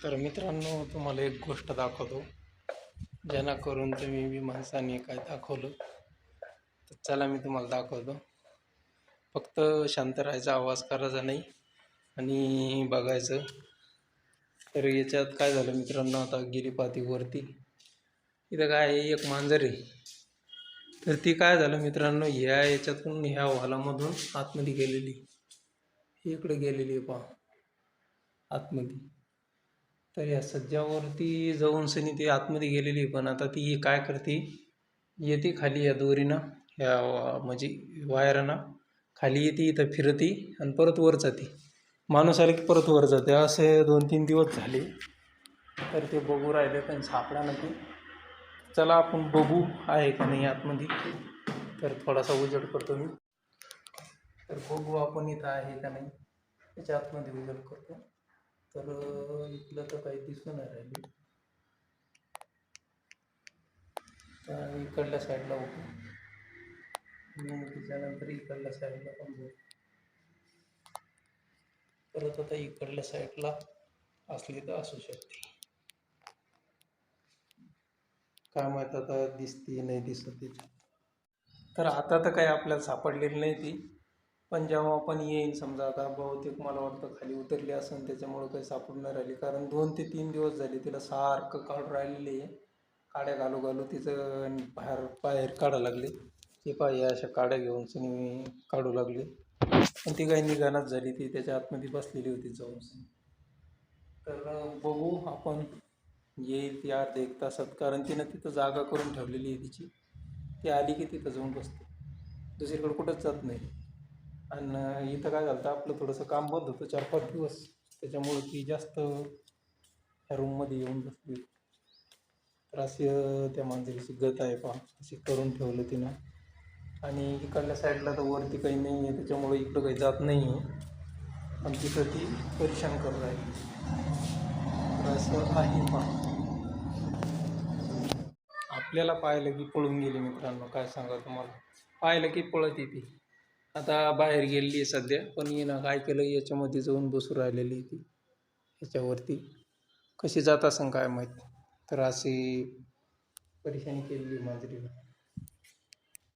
तर मित्रांनो, तुम्हाला एक गोष्ट दाखवतो, जेणेकरून तुम्ही बी माणसाने काय दाखवलं. तर चला मी तुम्हाला दाखवतो. फक्त शांत राहायचा, आवाज करायचा नाही आणि बघायचं. तर याच्यात काय झालं मित्रांनो, आता गेली पाती वरती. इथं काय आहे, एक मांजर आहे. तर ती काय झालं मित्रांनो, याच्यातून ह्या वालामधून आतमध्ये गेलेली, इकडे गेलेली आहे पहा आतमध्ये. तर या सज्जावरती जाऊन सनी ती आतमध्ये गेलेली, पण आता ती काय करते, येते खाली या दोरीनं, म्हणजे वायरानं खाली येते, इथं फिरती आणि परत वर जाते. माणूस आले की परत वर जाते. असे 2-3 दिवस झाले. तर ते बघू राहिले पण सापडा नाही. चला आपण बघू आहे का नाही आतमध्ये. तर थोडासा उजेड करतो मी. तर बघू आपण इथं आहे का नाही, त्याच्या आतमध्ये उजेड करतो. तर इथलं तर काही दिसून नाही राहिली. तर इकडल्या साईडला होतो, त्याच्यानंतर इकडल्या साईडला पण जाऊ. परत आता इकडल्या साईडला असली तर असू शकते, काय माहीत आता दिसते नाही दिसत त्याच्यात. तर आता तर काही आपल्याला सापडलेली नाही ती, पण जेव्हा आपण येईन समजा, आता बहुतेक मला वाटतं खाली उतरली असेल, त्याच्यामुळं काही सापडून नाही राहिली. कारण 2 ते 3 दिवस झाले तिला सारखं काढून राहिलेली आहे. काड्या घालू घालू तिचं बाहेर बाहेर काढायला लागले. ते पाहिजे अशा काड्या घेऊन मी काढू लागले, पण ती काही निघाणाच झाली. ती त्याच्या आतमध्ये बसलेली होती जाऊन. तर बघू आपण, येईल ती अर्ध्या 1 तासात, कारण तिनं तिथं जागा करून ठेवलेली आहे तिची. ती आली की तिथं जाऊन बसते, दुसरीकडे कुठंच जात नाही. आणि इथं काय झालं, आपलं थोडंसं काम बंद होतं 4-5 दिवस, त्याच्यामुळं ती जास्त ह्या रूममध्ये येऊन बसली. तर अशी त्या मांजरीची गत आहे पहा, अशी करून ठेवलं तिनं. आणि इकडल्या साईडला तर वरती काही नाही आहे, त्याच्यामुळं इकडं काही जात नाही आहे, पण तिथं ती परेशान करत आहे. तर असं आहे पहा. आपल्याला पाहिलं की पळून गेली मित्रांनो, काय सांगा तुम्हाला. पाहिलं की पळत येते. आता बाहेर गेलेली आहे सध्या, पण हिनं काय केलं, याच्यामध्ये जाऊन बसू राहिलेली ती ह्याच्यावरती. कशी जात असेल काय माहीत. तर अशी परेशानी केलेली मांजरीला.